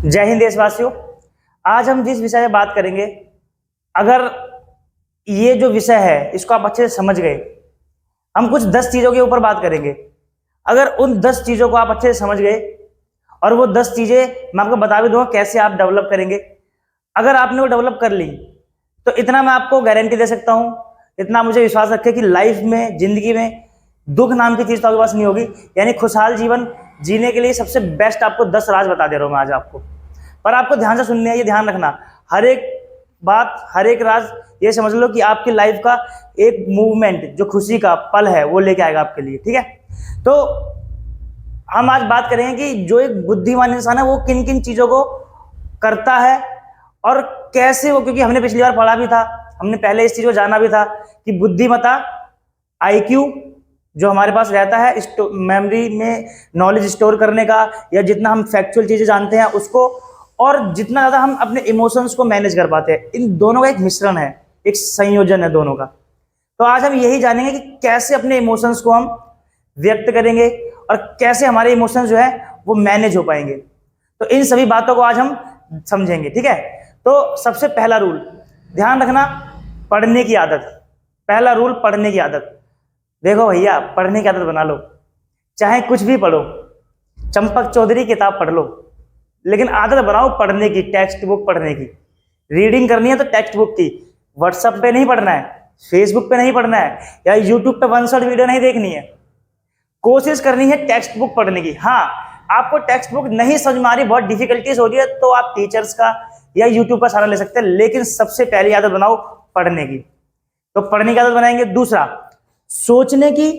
जय हिंद देशवासियों। आज हम जिस विषय में बात करेंगे, अगर ये जो विषय है इसको आप अच्छे से समझ गए, हम कुछ 10 चीजों के ऊपर बात करेंगे। अगर उन 10 चीजों को आप अच्छे से समझ गए और वो 10 चीजें मैं आपको बता भी दूंगा कैसे आप डेवलप करेंगे। अगर आपने वो डेवलप कर ली तो इतना मैं आपको गारंटी दे सकता हूं, इतना मुझे विश्वास रखे कि लाइफ में, जिंदगी में दुख नाम की चीज तो आपके पास नहीं होगी। यानी खुशहाल जीवन जीने के लिए सबसे बेस्ट आपको 10 राज बता दे रहा हूं मैं आज आपको। पर आपको ध्यान से सुननी है, ये ध्यान रखना, हर एक बात, हर एक राज ये समझ लो कि आपकी लाइफ का एक मूवमेंट, जो खुशी का पल है वो लेके आएगा आपके लिए। ठीक है, तो हम आज बात करेंगे कि जो एक बुद्धिमान इंसान है वो किन किन चीजों को करता है और कैसे वो, क्योंकि हमने पिछली बार पढ़ा भी था, हमने पहले इस चीज को जाना भी था कि बुद्धिमत्ता, आईक्यू जो हमारे पास रहता है मेमोरी में नॉलेज स्टोर करने का, या जितना हम फैक्चुअल चीजें जानते हैं उसको, और जितना ज्यादा हम अपने इमोशंस को मैनेज कर पाते हैं, इन दोनों का एक मिश्रण है, एक संयोजन है दोनों का। तो आज हम यही जानेंगे कि कैसे अपने इमोशंस को हम व्यक्त करेंगे और कैसे हमारे इमोशंस जो है वो मैनेज हो पाएंगे। तो इन सभी बातों को आज हम समझेंगे। ठीक है, तो सबसे पहला रूल ध्यान रखना, पढ़ने की आदत। पहला रूल, पढ़ने की आदत। देखो भैया, पढ़ने की आदत बना लो, चाहे कुछ भी पढ़ो, चंपक चौधरी किताब पढ़ लो, लेकिन आदत बनाओ पढ़ने की, टेक्स्ट बुक पढ़ने की। रीडिंग करनी है तो टेक्स्ट बुक की, व्हाट्सएप पे नहीं पढ़ना है, फेसबुक पे नहीं पढ़ना है, या यूट्यूब पे 1 शॉट वीडियो नहीं देखनी है। कोशिश करनी है टेक्स्ट बुक पढ़ने की। हाँ, आपको टेक्स्ट बुक नहीं समझ में आ रही, बहुत डिफिकल्टीज हो रही है, तो आप टीचर्स का या यूट्यूब का सहारा ले सकते हैं, लेकिन सबसे पहली आदत बनाओ पढ़ने की। तो पढ़ने की आदत बनाएंगे। दूसरा, सोचने की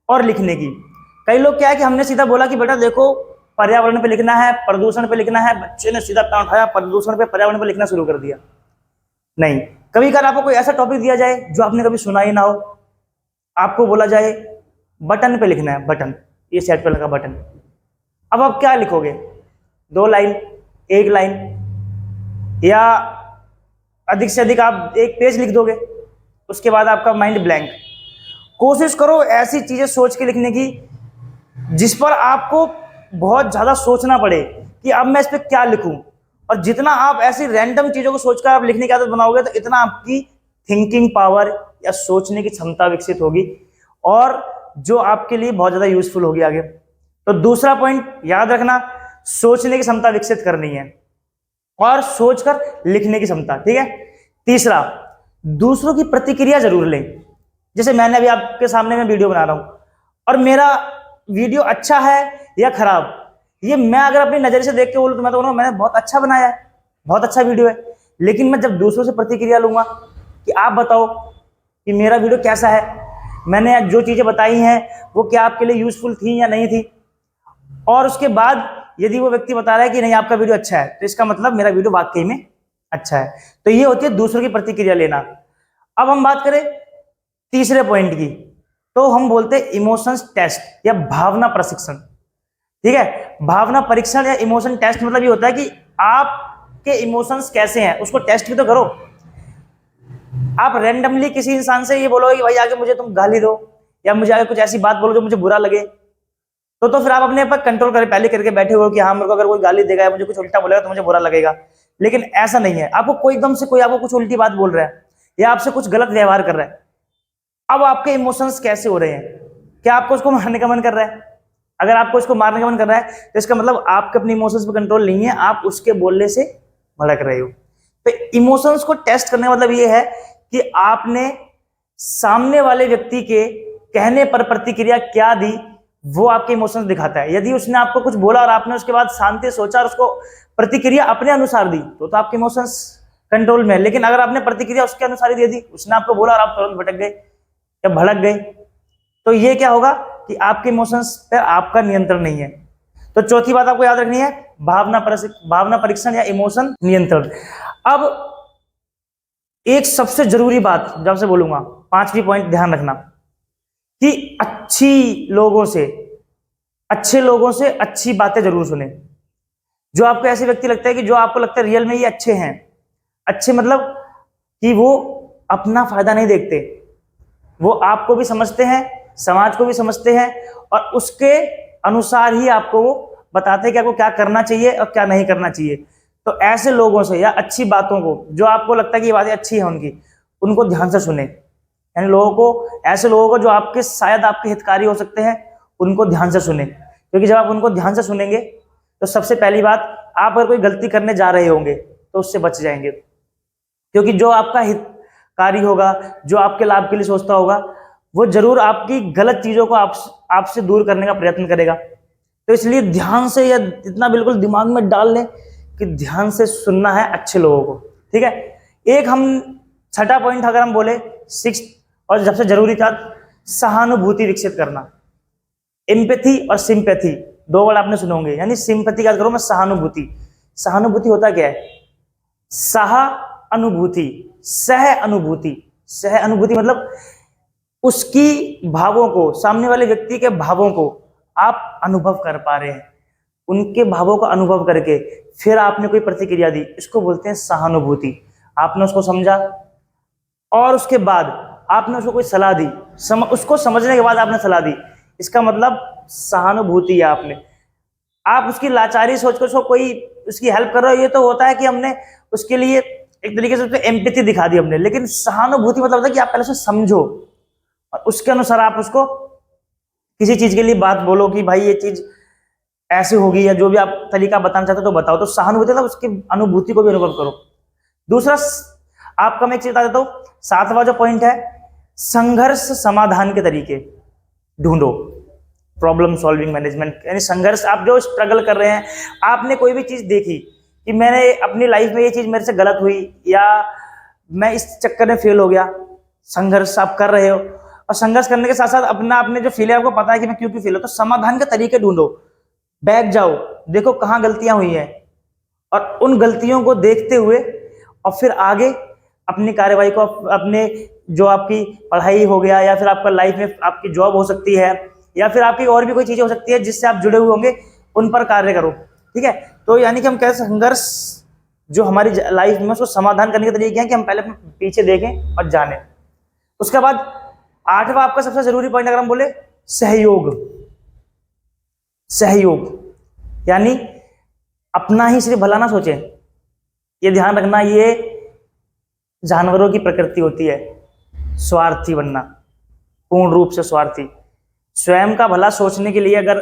और लिखने की। कई लोग क्या है कि हमने सीधा बोला कि बेटा देखो पर्यावरण पे लिखना है, प्रदूषण पे लिखना है, बच्चे ने सीधा पैर उठाया, प्रदूषण पे, पर्यावरण पे लिखना शुरू कर दिया। नहीं, कभी कभार आपको कोई ऐसा टॉपिक दिया जाए जो आपने कभी सुना ही ना हो, आपको बोला जाए बटन पे लिखना है, बटन, ये सेट पे लगा बटन। अब आप क्या लिखोगे? 2 लाइन, 1 लाइन, या अधिक से अधिक आप 1 पेज लिख दोगे, उसके बाद आपका माइंड ब्लैंक। कोशिश करो ऐसी चीजें सोच के लिखने की जिस पर आपको बहुत ज्यादा सोचना पड़े कि अब मैं इस पे क्या लिखूं। और जितना आप ऐसी रैंडम चीजों को सोचकर आप लिखने की आदत बनाओगे तो इतना आपकी थिंकिंग पावर या सोचने की क्षमता विकसित होगी, और जो आपके लिए बहुत ज्यादा यूजफुल होगी आगे। तो दूसरा पॉइंट याद रखना, सोचने की क्षमता विकसित करनी है और सोचकर लिखने की क्षमता। ठीक है। तीसरा, दूसरों की प्रतिक्रिया जरूर लें। जैसे मैंने अभी आपके सामने में वीडियो बना रहा हूं और मेरा वीडियो अच्छा है या खराब, ये मैं अगर अपनी नजर से देख के बोलूं तो मैं तो बोलूंगा मैंने बहुत अच्छा बनाया है, बहुत अच्छा वीडियो है। लेकिन मैं जब दूसरों से प्रतिक्रिया लूंगा कि आप बताओ कि मेरा वीडियो कैसा है, मैंने जो चीजें बताई हैं वो क्या आपके लिए यूजफुल थी या नहीं थी, और उसके बाद यदि वो व्यक्ति बता रहा है कि नहीं आपका वीडियो अच्छा है, तो इसका मतलब मेरा वीडियो वाकई में अच्छा है। तो ये होती है दूसरों की प्रतिक्रिया लेना। अब हम बात करें तीसरे पॉइंट की, तो हम बोलते हैं इमोशंस टेस्ट या भावना प्रशिक्षण। ठीक है, भावना परीक्षण या इमोशन टेस्ट मतलब ये होता है कि आपके इमोशंस कैसे हैं उसको टेस्ट भी तो करो। आप रैंडमली किसी इंसान से ये बोलोगे कि भाई आगे मुझे तुम गाली दो या मुझे आगे कुछ ऐसी बात बोलो जो मुझे बुरा लगे, तो फिर आप अपने पर कंट्रोल करें, पहले करके बैठे हो कि हाँ मेरे को अगर कोई गाली देगा या मुझे कुछ उल्टा बोलेगा तो मुझे बुरा लगेगा। लेकिन ऐसा नहीं है, आपको कोई एकदम से कोई आपको कुछ उल्टी बात बोल रहा है या आपसे कुछ गलत व्यवहार कर रहा है, अब आपके इमोशंस कैसे हो रहे हैं? क्या आपको उसको मारने का मन कर रहा है? अगर आपको उसको मारने का मन कर रहा है तो इसका मतलब आपके अपने इमोशंस पर कंट्रोल नहीं है, आप उसके बोलने से भड़क रहे हो। तो इमोशंस को टेस्ट करने का मतलब ये है कि आपने सामने वाले व्यक्ति के कहने पर प्रतिक्रिया क्या दी, वो आपके इमोशंस दिखाता है। यदि उसने आपको कुछ बोला और आपने उसके बाद शांति सोचा और उसको प्रतिक्रिया अपने अनुसार दी तो आपके इमोशंस कंट्रोल में है। लेकिन अगर आपने प्रतिक्रिया उसके अनुसार ही दे दी, उसने आपको बोला और आप तुरंत भटक गए या भड़क गए, तो ये क्या होगा कि आपके इमोशंस पर आपका नियंत्रण नहीं है। तो चौथी बात आपको याद रखनी है, भावना परीक्षण या इमोशन नियंत्रण। अब एक सबसे जरूरी बात जब से बोलूंगा, 5वीं पॉइंट ध्यान रखना कि अच्छे लोगों से अच्छी बातें जरूर सुने। जो आपको ऐसे व्यक्ति लगता है कि जो आपको लगता है रियल में ये अच्छे हैं, अच्छे मतलब कि वो अपना फायदा नहीं देखते, वो आपको भी समझते हैं, समाज को भी समझते हैं, और उसके अनुसार ही आपको वो बताते हैं कि आपको क्या करना चाहिए और क्या नहीं करना चाहिए। तो ऐसे लोगों से या अच्छी बातों को, जो आपको लगता है कि ये बातें अच्छी है उनकी, उनको ध्यान से सुने। यानी लोगों को, ऐसे लोगों को जो आपके शायद आपके हितकारी हो सकते हैं, उनको ध्यान से सुने। क्योंकि जब आप उनको ध्यान से सुनेंगे तो सबसे पहली बात, आप अगर कोई गलती करने जा रहे होंगे तो उससे बच जाएंगे। क्योंकि जो आपका हितकारी होगा, जो आपके लाभ के लिए सोचता होगा, वो जरूर आपकी गलत चीजों को आपसे दूर करने का प्रयत्न करेगा। तो इसलिए ध्यान से, या इतना बिल्कुल दिमाग में डाल लें कि ध्यान से सुनना है अच्छे लोगों को। ठीक है। एक हम छठा पॉइंट अगर हम बोले, सिक्स और सबसे जरूरी था, सहानुभूति विकसित करना। एम्पैथी और सिंपैथी, दो वर्ड आपने सुने होंगे। यानी सिंपैथी का करो मैं सहानुभूति। सहानुभूति होता क्या है? सह अनुभूति, सह अनुभूति। सह अनुभूति मतलब उसकी भावों को, सामने वाले व्यक्ति के भावों को आप अनुभव कर पा रहे हैं। उनके भावों का अनुभव करके फिर आपने कोई प्रतिक्रिया दी, इसको बोलते हैं सहानुभूति। आपने उसको समझा और उसके बाद आपने उसको कोई सलाह दी, उसको समझने के बाद आपने सलाह दी, इसका मतलब सहानुभूति है आपने। आप उसकी लाचारी सोचकर उसको कोई उसकी हेल्प कर रहे हो, ये तो होता है कि हमने उसके लिए एक तरीके से एम्पैथी दिखा दी हमने। लेकिन सहानुभूति मतलब होता है कि आप पहले उसे समझो और उसके अनुसार आप उसको किसी चीज के लिए बात बोलो कि भाई ये चीज ऐसे होगी, या जो भी आप तरीका बताना चाहते हो तो बताओ। तो सहानुभूति मतलब उसकी अनुभूति को भी अनुभव करो। दूसरा आपका मैं एक चीज बता देता हूं, सातवां जो पॉइंट है, संघर्ष समाधान के तरीके ढूंढो। प्रॉब्लम सॉल्विंग मैनेजमेंट, यानी संघर्ष, आप जो स्ट्रगल कर रहे हैं, आपने कोई भी चीज देखी कि मैंने अपनी लाइफ में ये चीज मेरे से गलत हुई, या मैं इस चक्कर में फेल हो गया। संघर्ष आप कर रहे हो, और संघर्ष करने के साथ साथ अपना, आपने जो फील है आपको पता है कि मैं क्यों फील हो, तो समाधान के तरीके ढूंढो। बैठ जाओ, देखो कहाँ गलतियां हुई हैं, और उन गलतियों को देखते हुए और फिर आगे अपनी कार्यवाही को, अपने जो आपकी पढ़ाई हो गया, या फिर आपका लाइफ में आपकी जॉब हो सकती है, या फिर आपकी और भी कोई चीजें हो सकती है जिससे आप जुड़े हुए होंगे, उन पर कार्य करो। ठीक है। तो यानी कि हम कह संघर्ष जो हमारी लाइफ में, उसको समाधान करने के तरीके हैं कि हम पहले अपने पीछे देखें और जाने। उसके बाद आठवां आपका सबसे जरूरी पॉइंट अगर हम बोले, सहयोग। सहयोग यानी अपना ही सिर्फ भला ना सोचें। ये ध्यान रखना, ये जानवरों की प्रकृति होती है, स्वार्थी बनना, पूर्ण रूप से स्वार्थी। स्वयं का भला सोचने के लिए अगर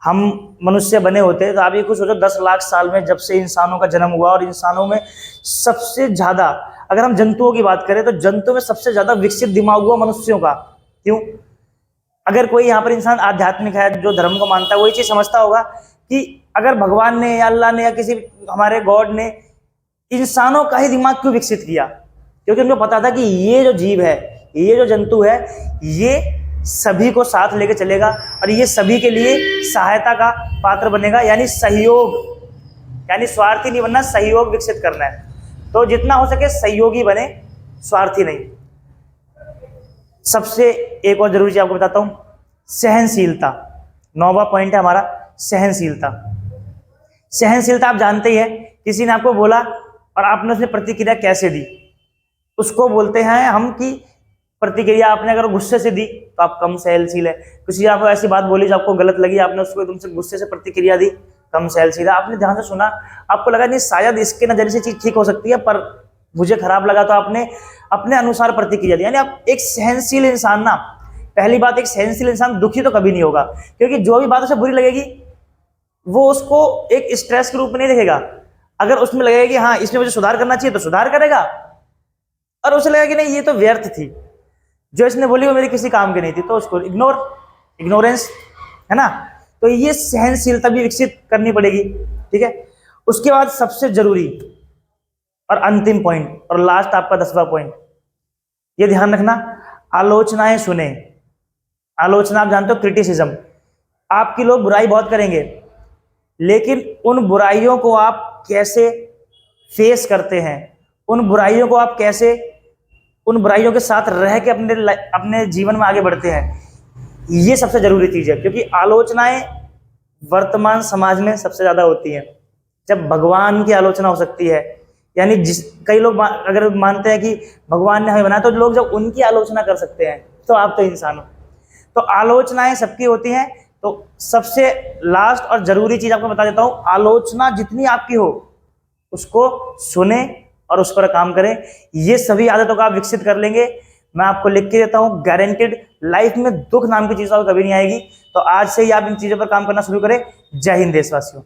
हम मनुष्य बने होते तो आप ये कुछ सोचो, 10 लाख साल में जब से इंसानों का जन्म हुआ, और इंसानों में सबसे ज्यादा, अगर हम जंतुओं की बात करें तो जंतुओं में सबसे ज्यादा विकसित दिमाग हुआ मनुष्यों का। क्यों? अगर कोई यहाँ पर इंसान आध्यात्मिक है, जो धर्म को मानता है, वो ये चीज समझता होगा कि अगर भगवान ने या अल्लाह ने या किसी हमारे गॉड ने इंसानों का ही दिमाग क्यों विकसित किया, क्योंकि उनको पता था कि ये जो जीव है, ये जो जंतु है, ये सभी को साथ लेके चलेगा और ये सभी के लिए सहायता का पात्र बनेगा। यानी सहयोग, यानी स्वार्थी नहीं बनना, सहयोग विकसित करना है। तो जितना हो सके सहयोगी बने, स्वार्थी नहीं। सबसे एक और जरूरी चीज आपको बताता हूं, सहनशीलता। 9वां पॉइंट है हमारा, सहनशीलता। सहनशीलता आप जानते ही है, किसी ने आपको बोला और आपने उसमें प्रतिक्रिया कैसे दी, उसको बोलते हैं हम कि प्रतिक्रिया आपने अगर गुस्से से दी तो आप कम सहनशील है। किसी ने आपको ऐसी बात बोली जो आपको गलत लगी, आपने उसको तुमसे गुस्से से प्रतिक्रिया दी, कम सहनशील है। आपने ध्यान से सुना, आपको लगा नहीं शायद इसके नजरिए से चीज ठीक हो सकती है, पर मुझे खराब लगा, तो आपने अपने अनुसार प्रतिक्रिया दी। यानी आप एक सहनशील इंसान ना, पहली बात, एक सहनशील इंसान दुखी तो कभी नहीं होगा, क्योंकि जो भी बात उसे बुरी लगेगी वो उसको एक स्ट्रेस के रूप में नहीं देखेगा। अगर उसमें लगेगा कि हाँ इसमें मुझे सुधार करना चाहिए तो सुधार करेगा, और उसे लगेगा कि नहीं ये तो व्यर्थ थी, जो इसने बोली वो मेरे किसी काम की नहीं थी, तो उसको इग्नोरेंस है ना। तो ये सहनशीलता भी विकसित करनी पड़ेगी। ठीक है। उसके बाद सबसे जरूरी और अंतिम पॉइंट और लास्ट आपका 10वां पॉइंट, ये ध्यान रखना, आलोचनाएं सुने। आलोचना आप जानते हो, क्रिटिसिज्म। आपकी लोग बुराई बहुत करेंगे, लेकिन उन बुराइयों को आप कैसे फेस करते हैं, उन बुराइयों को आप कैसे, उन बुराइयों के साथ रह के अपने जीवन में आगे बढ़ते हैं, ये सबसे जरूरी चीज है। क्योंकि आलोचनाएं वर्तमान समाज में सबसे ज्यादा होती हैं। जब भगवान की आलोचना हो सकती है, यानी कई लोग अगर मानते हैं कि भगवान ने हमें बनाया, तो लोग जब उनकी आलोचना कर सकते हैं तो आप तो इंसान हो। तो आलोचनाएं सबकी होती हैं। तो सबसे लास्ट और जरूरी चीज आपको बता देता हूं, आलोचना जितनी आपकी हो उसको सुने और उस पर काम करें। ये सभी आदतों को आप विकसित कर लेंगे, मैं आपको लिख के देता हूं, गारंटेड लाइफ में दुख नाम की चीज कभी नहीं आएगी। तो आज से ही आप इन चीजों पर काम करना शुरू करें। जय हिंद देशवासियों।